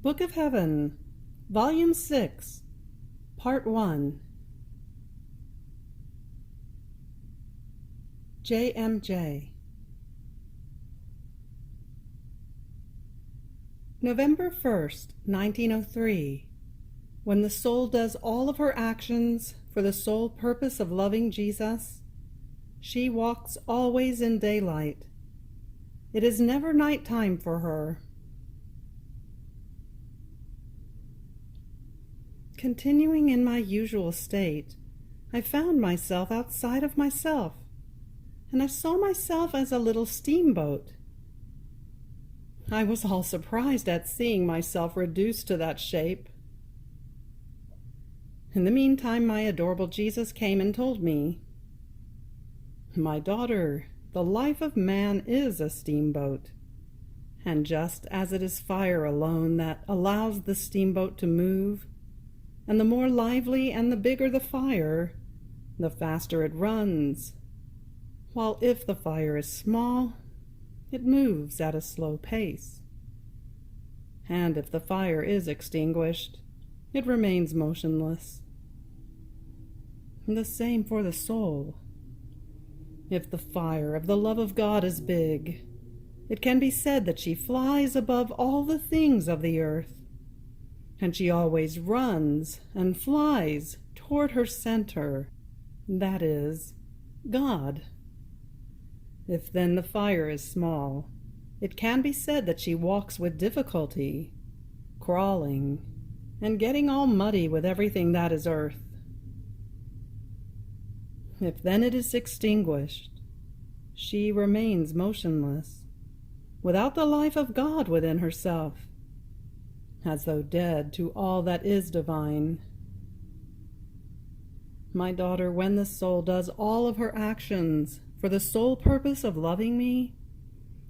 Book of Heaven, Volume 6, Part 1. JMJ. November 1st, 1903. When the soul does all of her actions for the sole purpose of loving Jesus, she walks always in daylight. It is never nighttime for her. Continuing in my usual state, I found myself outside of myself, and I saw myself as a little steamboat. I was all surprised at seeing myself reduced to that shape. In the meantime, my adorable Jesus came and told me, "My daughter, the life of man is a steamboat, and just as it is fire alone that allows the steamboat to move, and the more lively and the bigger the fire, the faster it runs, while if the fire is small, it moves at a slow pace. And if the fire is extinguished, it remains motionless. The same for the soul. If the fire of the love of God is big, it can be said that she flies above all the things of the earth, and she always runs and flies toward her center, that is, God. If then the fire is small, it can be said that she walks with difficulty, crawling, and getting all muddy with everything that is earth. If then it is extinguished, she remains motionless, without the life of God within herself, as though dead to all that is divine. My daughter, when the soul does all of her actions for the sole purpose of loving me,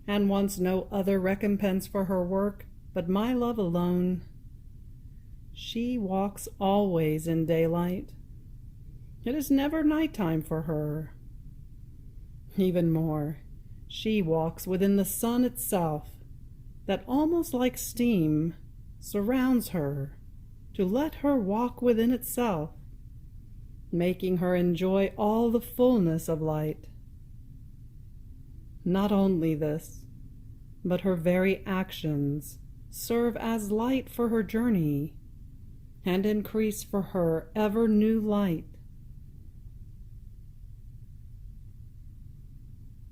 and wants no other recompense for her work but my love alone, she walks always in daylight. It is never nighttime for her. Even more, she walks within the sun itself, that almost like steam surrounds her to let her walk within itself, making her enjoy all the fullness of light. Not only this, but her very actions serve as light for her journey, and increase for her ever new light.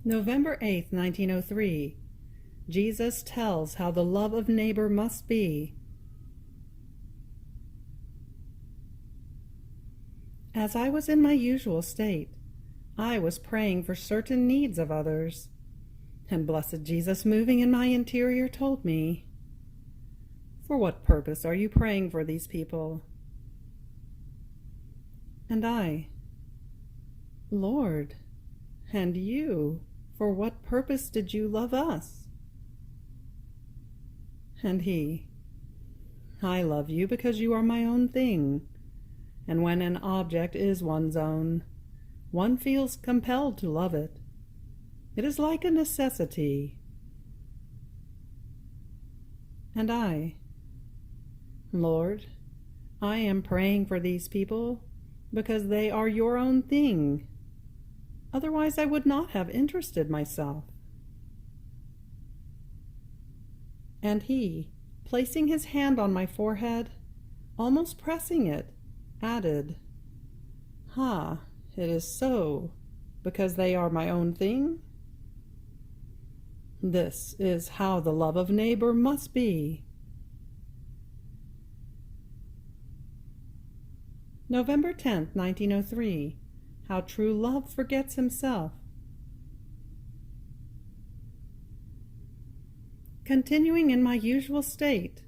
November 8th, 1903. Jesus tells how the love of neighbor must be. As I was in my usual state, I was praying for certain needs of others, and blessed Jesus, moving in my interior, told me, "For what purpose are you praying for these people?" And I, "Lord, and you, for what purpose did you love us?" And he, "I love you because you are my own thing, and when an object is one's own, one feels compelled to love it. It is like a necessity." And I, "Lord, I am praying for these people because they are your own thing. Otherwise I would not have interested myself." And he, placing his hand on my forehead, almost pressing it, added, "It is so, because they are my own thing? This is how the love of neighbor must be." November 10th, 1903. How true love forgets himself. Continuing in my usual state,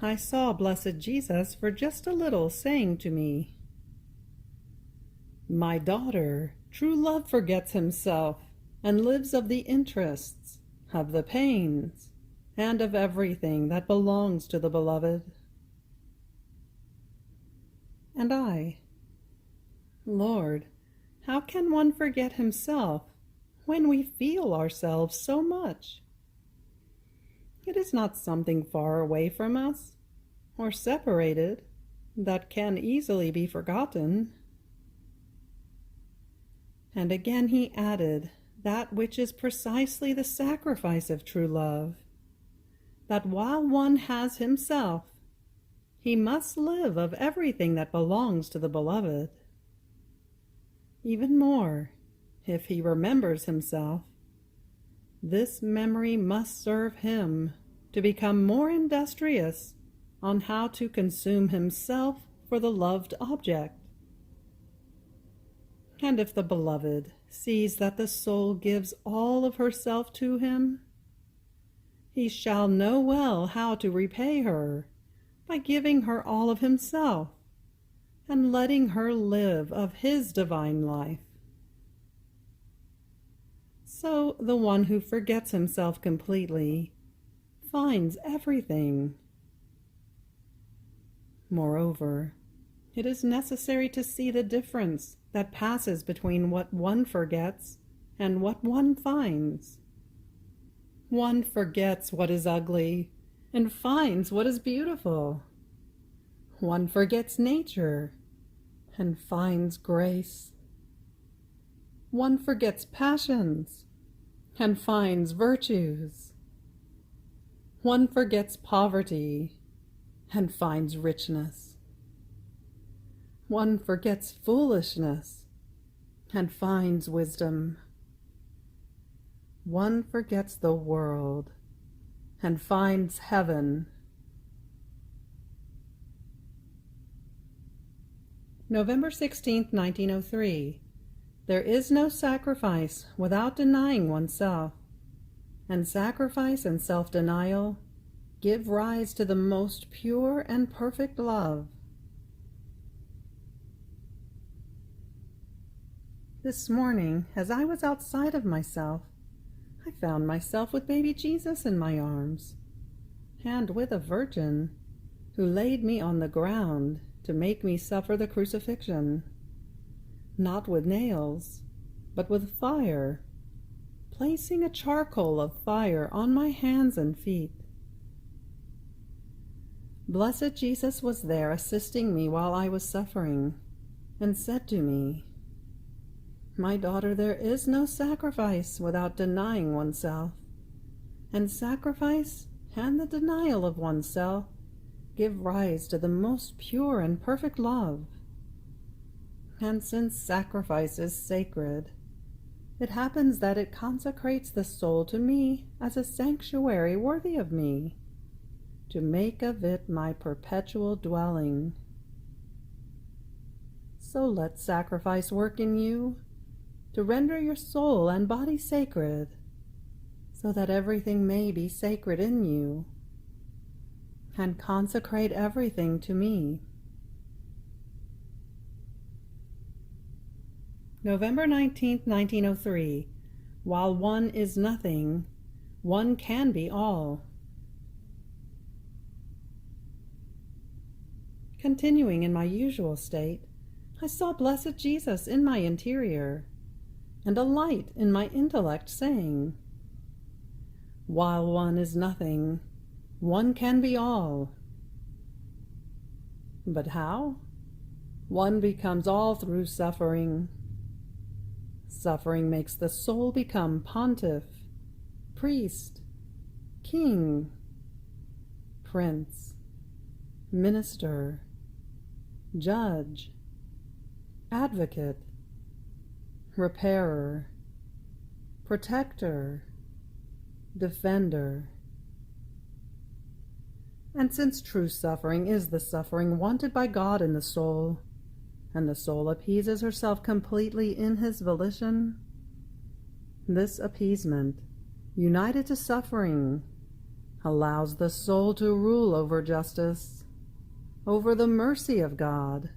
I saw blessed Jesus for just a little saying to me, "My daughter, true love forgets himself and lives of the interests, of the pains, and of everything that belongs to the beloved." And I, "Lord, how can one forget himself when we feel ourselves so much? It is not something far away from us, or separated that can easily be forgotten. And again he added that which is precisely the sacrifice of true love, that while one has himself, he must live of everything that belongs to the beloved. Even more, if he remembers himself, this memory must serve him to become more industrious on how to consume himself for the loved object. And if the beloved sees that the soul gives all of herself to him, he shall know well how to repay her by giving her all of himself and letting her live of his divine life. So the one who forgets himself completely finds everything. Moreover, it is necessary to see the difference that passes between what one forgets and what one finds. One forgets what is ugly and finds what is beautiful. One forgets nature and finds grace. One forgets passions and finds virtues. One forgets poverty and finds richness. One forgets foolishness and finds wisdom. One forgets the world and finds heaven. November 16th, 1903. There is no sacrifice without denying oneself, and sacrifice and self-denial give rise to the most pure and perfect love. This morning, as I was outside of myself, I found myself with baby Jesus in my arms, and with a virgin who laid me on the ground to make me suffer the crucifixion, not with nails, but with fire, placing a charcoal of fire on my hands and feet. Blessed Jesus was there assisting me while I was suffering, and said to me, "My daughter, there is no sacrifice without denying oneself, and sacrifice and the denial of oneself give rise to the most pure and perfect love. And since sacrifice is sacred, it happens that it consecrates the soul to me as a sanctuary worthy of me, to make of it my perpetual dwelling. So let sacrifice work in you, to render your soul and body sacred, so that everything may be sacred in you, and consecrate everything to me." November 19th, 1903. While one is nothing, one can be all. Continuing in my usual state, I saw blessed Jesus in my interior, and a light in my intellect saying, "While one is nothing, one can be all." But how? One becomes all through suffering. Suffering makes the soul become pontiff, priest, king, prince, minister, judge, advocate, repairer, protector, defender. And since true suffering is the suffering wanted by God in the soul, and the soul appeases herself completely in his volition, this appeasement, united to suffering, allows the soul to rule over justice, over the mercy of God,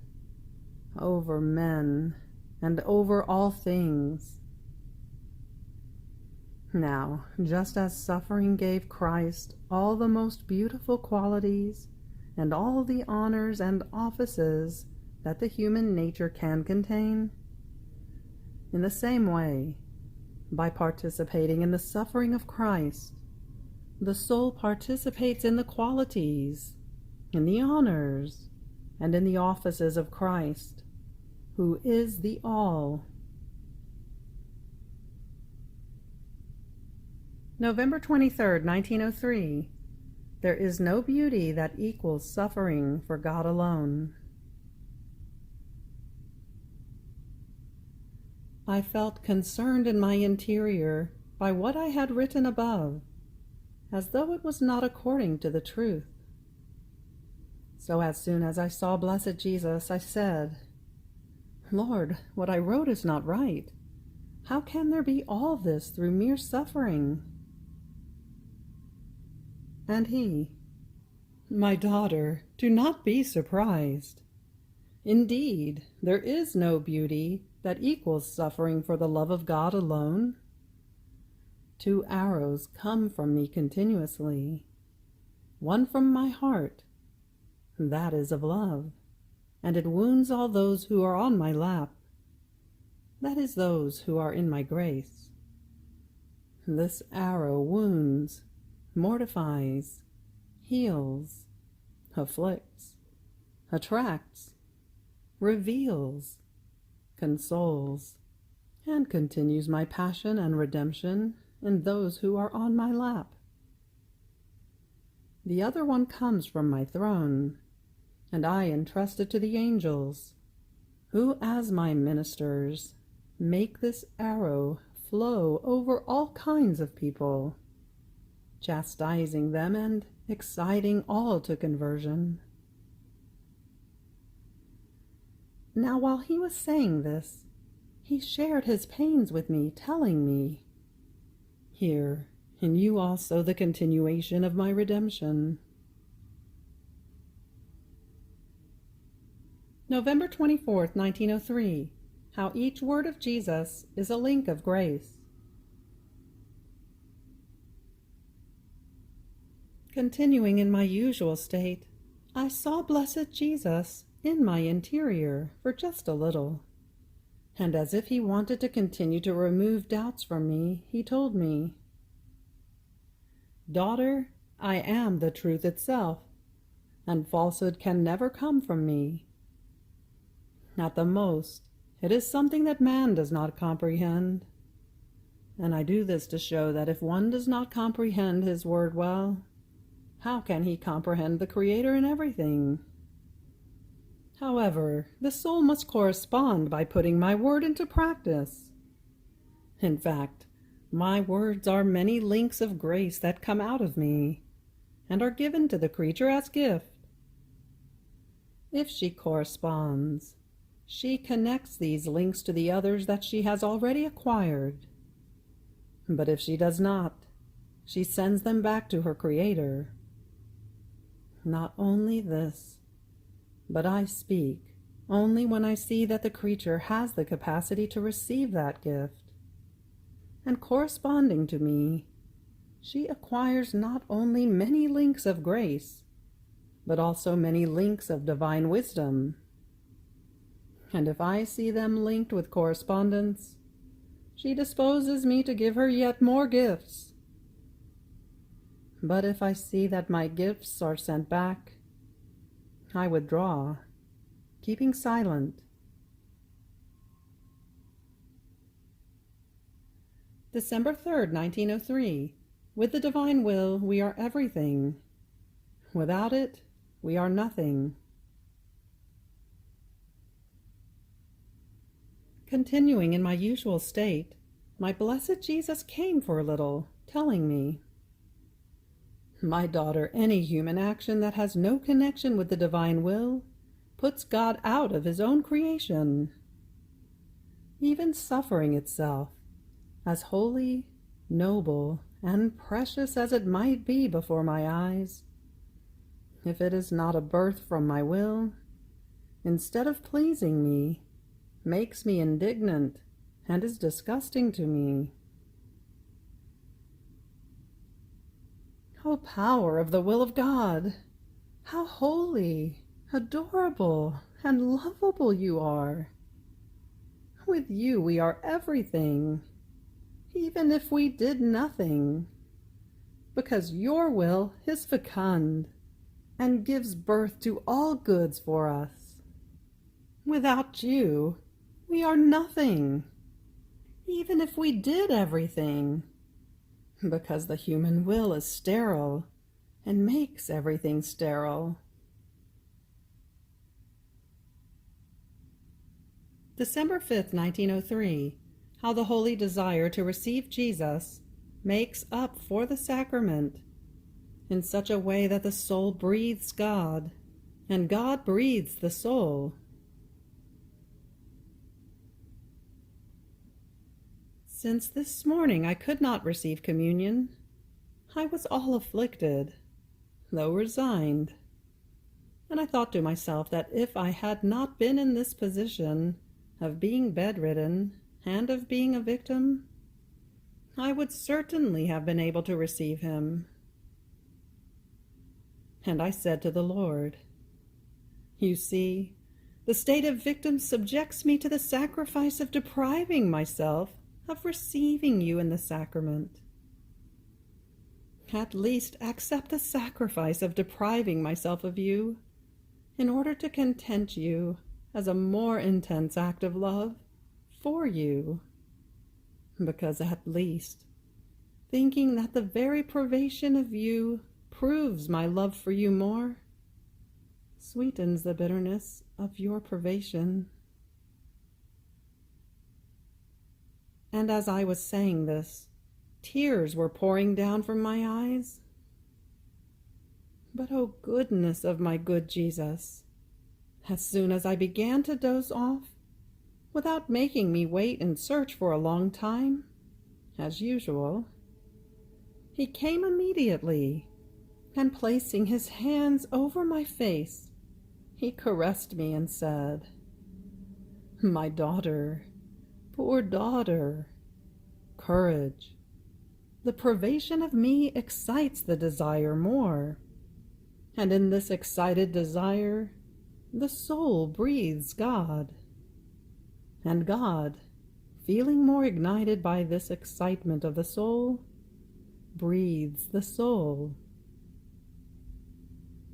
over men, and over all things. Now, just as suffering gave Christ all the most beautiful qualities and all the honors and offices that the human nature can contain, in the same way, by participating in the suffering of Christ, the soul participates in the qualities in the honors, and in the offices of Christ, who is the all. November 23rd, 1903. There is no beauty that equals suffering for God alone. I felt concerned in my interior by what I had written above, as though it was not according to the truth. So as soon as I saw Blessed Jesus, I said, "Lord, what I wrote is not right. How can there be all this through mere suffering?" And he, "My daughter, do not be surprised. Indeed, there is no beauty that equals suffering for the love of God alone. 2 arrows come from me continuously, one from my heart, that is of love, and it wounds all those who are on my lap, that is those who are in my grace. This arrow wounds, mortifies, heals, afflicts, attracts, reveals, consoles, and continues my passion and redemption in those who are on my lap. The other one comes from my throne, and I entrust it to the angels, who as my ministers make this arrow flow over all kinds of people, chastising them and exciting all to conversion." Now while he was saying this, he shared his pains with me, telling me, "Here, in you also the continuation of my redemption." November 24th, 1903. How each word of Jesus is a link of grace. Continuing in my usual state, I saw Blessed Jesus in my interior for just a little, and as if he wanted to continue to remove doubts from me, he told me, "Daughter, I am the truth itself, and falsehood can never come from me. At the most, it is something that man does not comprehend, and I do this to show that if one does not comprehend his word well, how can he comprehend the Creator in everything? However, the soul must correspond by putting my word into practice. In fact, my words are many links of grace that come out of me, and are given to the creature as gift. If she corresponds, she connects these links to the others that she has already acquired. But if she does not, she sends them back to her Creator. Not only this, but I speak only when I see that the creature has the capacity to receive that gift. And corresponding to me, she acquires not only many links of grace, but also many links of divine wisdom. And if I see them linked with correspondence, she disposes me to give her yet more gifts. But if I see that my gifts are sent back, I withdraw, keeping silent. December 3rd, 1903. With the divine will, we are everything. Without it, we are nothing. Continuing in my usual state, my blessed Jesus came for a little, telling me, "My daughter, any human action that has no connection with the divine will puts God out of his own creation. Even suffering itself, as holy, noble, and precious as it might be before my eyes, if it is not a birth from my will, instead of pleasing me, makes me indignant and is disgusting to me." O power of the will of God! How holy, adorable, and lovable you are! With you we are everything, even if we did nothing, because your will is fecund, and gives birth to all goods for us. Without you, we are nothing, even if we did everything, because the human will is sterile and makes everything sterile. December 5th, 1903. How the holy desire to receive Jesus makes up for the sacrament in such a way that the soul breathes God, and God breathes the soul. Since this morning I could not receive communion, I was all afflicted, though resigned, and I thought to myself that if I had not been in this position of being bedridden and of being a victim, I would certainly have been able to receive him. And I said to the Lord, "You see, the state of victim subjects me to the sacrifice of depriving myself of receiving you in the sacrament. At least accept the sacrifice of depriving myself of you in order to content you as a more intense act of love for you, because at least, thinking that the very privation of you proves my love for you more, sweetens the bitterness of your privation." And as I was saying this, tears were pouring down from my eyes. But, oh goodness of my good Jesus, as soon as I began to doze off, without making me wait and search for a long time, as usual, he came immediately, and placing his hands over my face, he caressed me and said, "My daughter, poor daughter, courage. The privation of me excites the desire more, and in this excited desire, the soul breathes God, and God, feeling more ignited by this excitement of the soul, breathes the soul.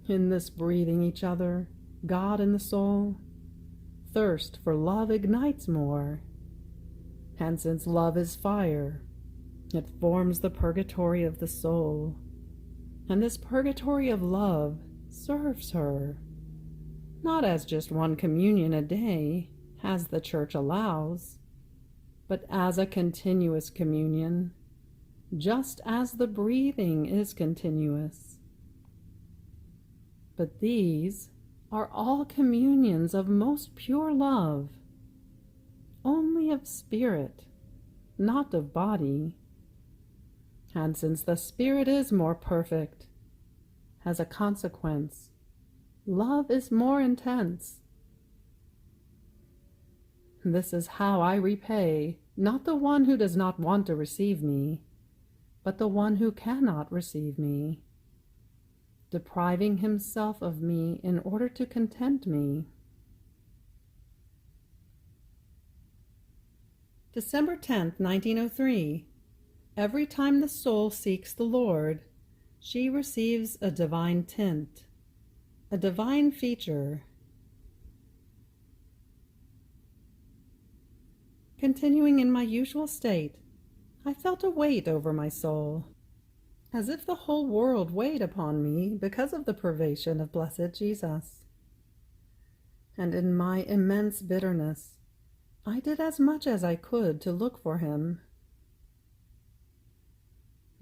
In this breathing each other, God and the soul, thirst for love ignites more, and since love is fire, it forms the purgatory of the soul, and this purgatory of love serves her, not as just one communion a day, as the Church allows, but as a continuous communion, just as the breathing is continuous. But these are all communions of most pure love, only of spirit, not of body. And since the spirit is more perfect, as a consequence, love is more intense. This is how I repay not the one who does not want to receive me, but the one who cannot receive me, depriving himself of me in order to content me. December 10th, 1903. Every time the soul seeks the Lord, she receives a divine tint, a divine feature. Continuing in my usual state, I felt a weight over my soul, as if the whole world weighed upon me because of the privation of blessed Jesus. And in my immense bitterness, I did as much as I could to look for him.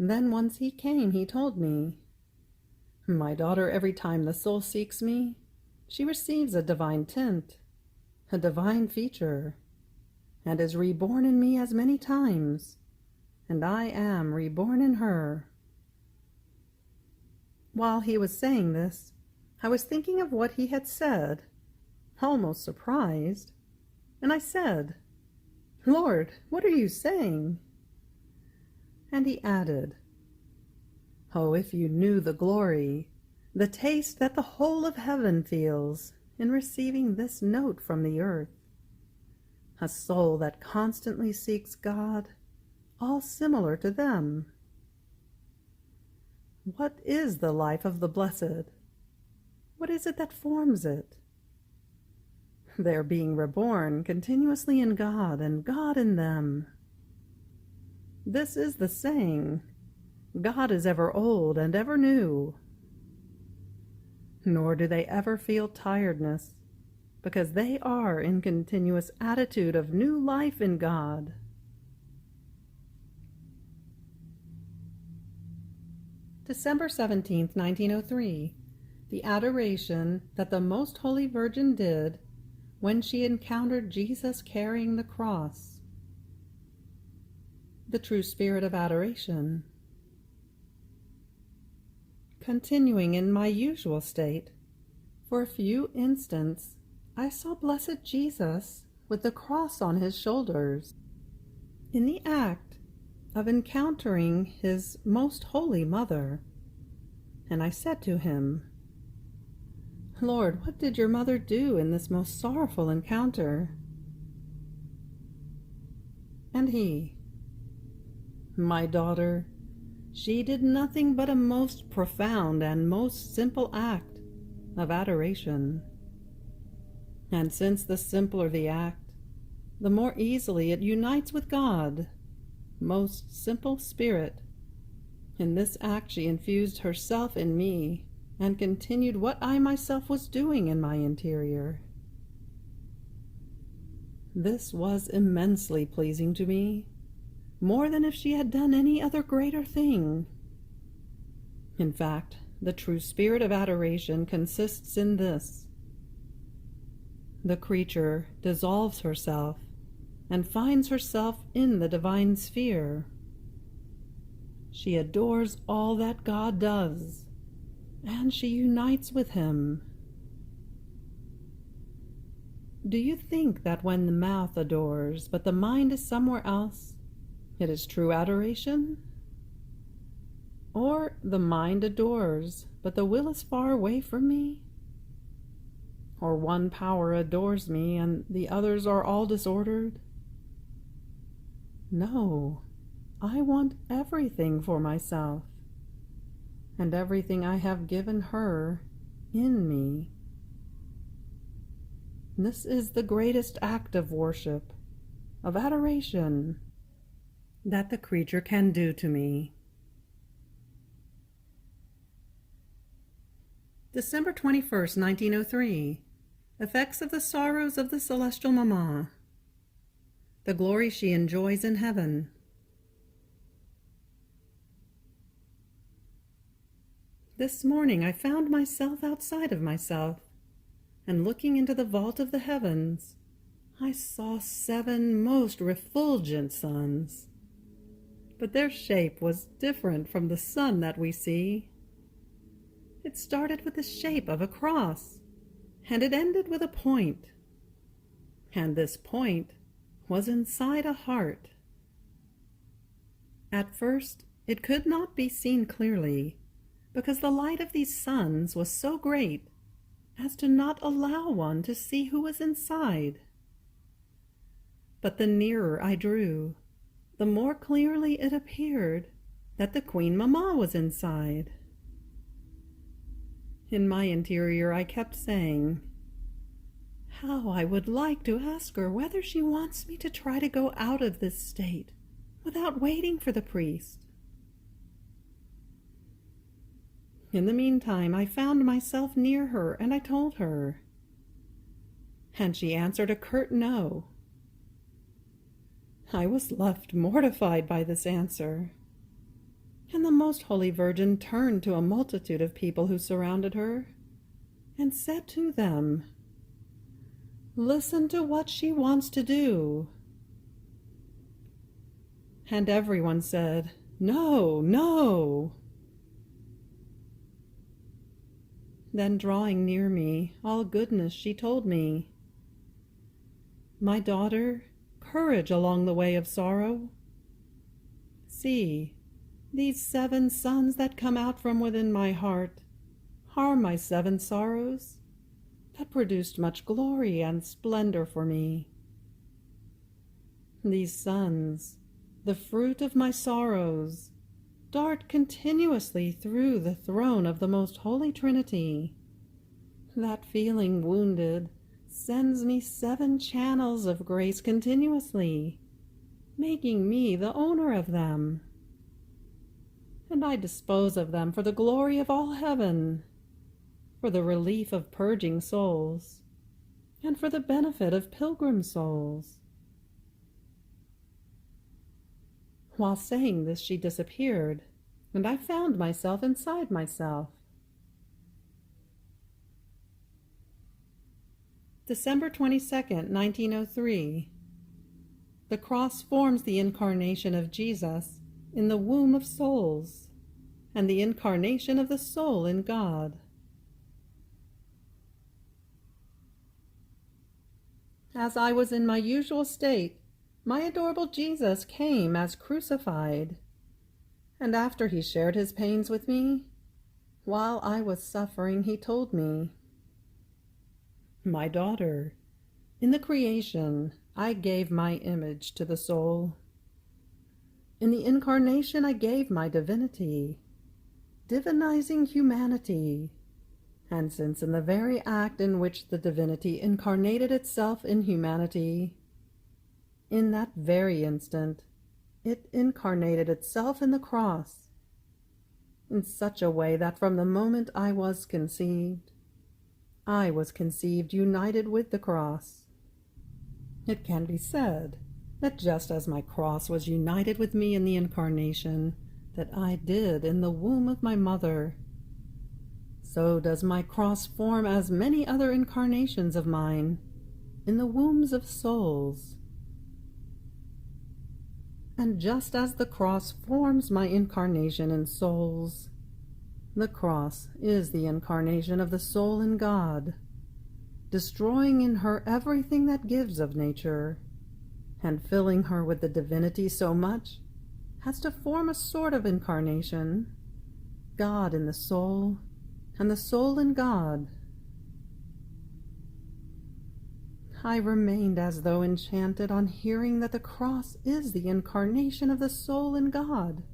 Then once he came, he told me, "My daughter, every time the soul seeks me, she receives a divine tint, a divine feature, and is reborn in me as many times, and I am reborn in her." While he was saying this, I was thinking of what he had said, almost surprised, and I said, "Lord, what are you saying?" And he added, "Oh, if you knew the glory, the taste that the whole of heaven feels in receiving this note from the earth. A soul that constantly seeks God, all similar to them. What is the life of the blessed? What is it that forms it? They're being reborn continuously in God and God in them. This is the saying, God is ever old and ever new. Nor do they ever feel tiredness, because they are in continuous attitude of new life in God. December 17th, 1903. The adoration that the Most Holy Virgin did when she encountered Jesus carrying the cross. The true spirit of adoration. Continuing in my usual state, for a few instants I saw blessed Jesus with the cross on his shoulders, in the act of encountering his most holy mother, and I said to him, Lord, what did your mother do in this most sorrowful encounter? And he, my daughter, she did nothing but a most profound and most simple act of adoration. And since the simpler the act, the more easily it unites with God, most simple spirit, in this act she infused herself in me, and continued what I myself was doing in my interior. This was immensely pleasing to me, more than if she had done any other greater thing. In fact, the true spirit of adoration consists in this. The creature dissolves herself and finds herself in the divine sphere. She adores all that God does, and she unites with him. Do you think that when the mouth adores, but the mind is somewhere else, it is true adoration? Or the mind adores, but the will is far away from me? Or one power adores me, and the others are all disordered? No, I want everything for myself, and everything I have given her in me. This is the greatest act of worship, of adoration, that the creature can do to me. December 21st, 1903. Effects of the sorrows of the Celestial Mamma. The glory she enjoys in heaven. This morning I found myself outside of myself, and looking into the vault of the heavens, I saw 7 most refulgent suns. But their shape was different from the sun that we see. It started with the shape of a cross, and it ended with a point. And this point was inside a heart. At first, it could not be seen clearly, because the light of these suns was so great as to not allow one to see who was inside. But the nearer I drew, the more clearly it appeared that the Queen Mamma was inside. In my interior I kept saying, how I would like to ask her whether she wants me to try to go out of this state without waiting for the priest. In the meantime, I found myself near her, and I told her. And she answered a curt no. I was left mortified by this answer. And the Most Holy Virgin turned to a multitude of people who surrounded her, and said to them, listen to what she wants to do. And everyone said, no, no. Then drawing near me, all goodness, she told me, my daughter, courage along the way of sorrow. See, these 7 suns that come out from within my heart are my 7 sorrows that produced much glory and splendor for me. These suns, the fruit of my sorrows, dart continuously through the throne of the Most Holy Trinity, That feeling wounded sends me 7 channels of grace continuously, making me the owner of them. And I dispose of them for the glory of all heaven, for the relief of purging souls, and for the benefit of pilgrim souls. While saying this, she disappeared, and I found myself inside myself. December 22nd, 1903. The cross forms the incarnation of Jesus in the womb of souls, and the incarnation of the soul in God. As I was in my usual state, my adorable Jesus came as crucified, and after he shared his pains with me, while I was suffering, he told me, "My daughter, in the creation I gave my image to the soul. In the incarnation I gave my divinity, divinizing humanity. And since in the very act in which the divinity incarnated itself in humanity, in that very instant it incarnated itself in the cross, in such a way that from the moment I was conceived united with the cross. It can be said that just as my cross was united with me in the incarnation that I did in the womb of my mother, so does my cross form as many other incarnations of mine in the wombs of souls. And just as the cross forms my incarnation in souls, the cross is the incarnation of the soul in God, destroying in her everything that gives of nature, and filling her with the divinity so much as to form a sort of incarnation, God in the soul, and the soul in God. I remained as though enchanted on hearing that the cross is the incarnation of the soul in God.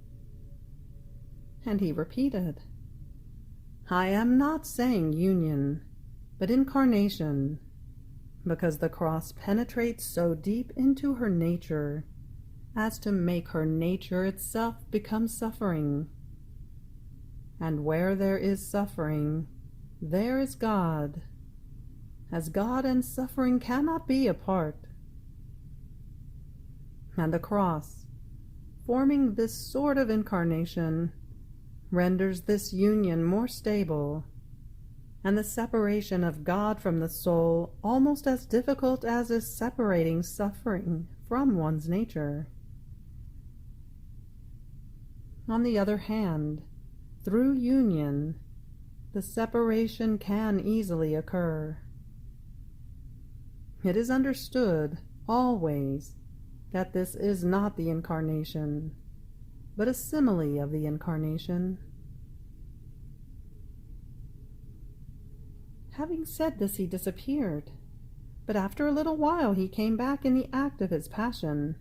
And he repeated, "I am not saying union, but incarnation, because the cross penetrates so deep into her nature as to make her nature itself become suffering. And where there is suffering, there is God, as God and suffering cannot be apart. And the cross, forming this sort of incarnation, renders this union more stable, and the separation of God from the soul almost as difficult as is separating suffering from one's nature. On the other hand, through union, the separation can easily occur. It is understood always that this is not the incarnation, but a simile of the incarnation." Having said this, he disappeared, but after a little while he came back in the act of his passion,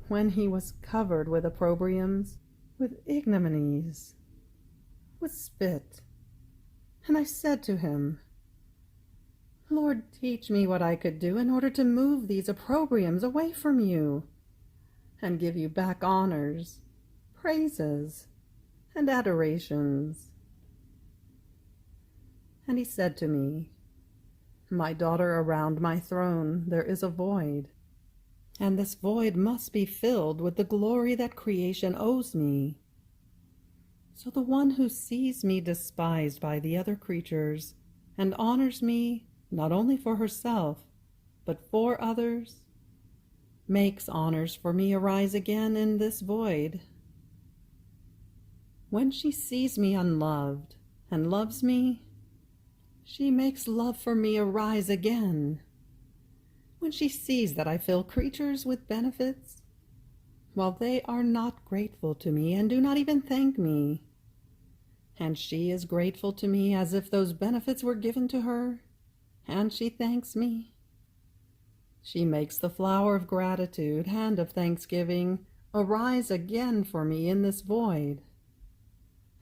when he was covered with opprobriums, with ignominies, with spit. And I said to him, "Lord, teach me what I could do in order to move these opprobriums away from you, and give you back honors, praises, and adorations." And he said to me, "My daughter, around my throne there is a void, and this void must be filled with the glory that creation owes me. So the one who sees me despised by the other creatures, and honors me not only for herself, but for others, makes honors for me arise again in this void. When she sees me unloved and loves me, she makes love for me arise again. When she sees that I fill creatures with benefits, while they are not grateful to me and do not even thank me, and she is grateful to me as if those benefits were given to her, and she thanks me, she makes the flower of gratitude and of thanksgiving arise again for me in this void,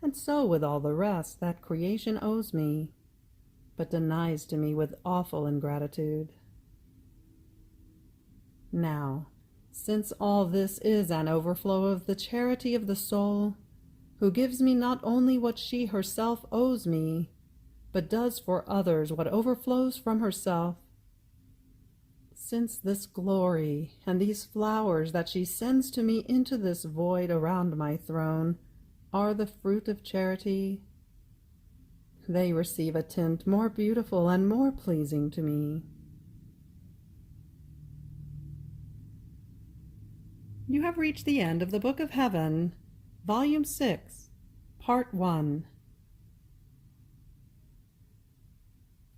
and so with all the rest that creation owes me. but denies to me with awful ingratitude. Now, since all this is an overflow of the charity of the soul, who gives me not only what she herself owes me, but does for others what overflows from herself, since this glory and these flowers that she sends to me into this void around my throne are the fruit of charity, they receive a tint more beautiful and more pleasing to me. You have reached the end of the Book of Heaven, Volume 6, Part 1.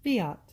Fiat.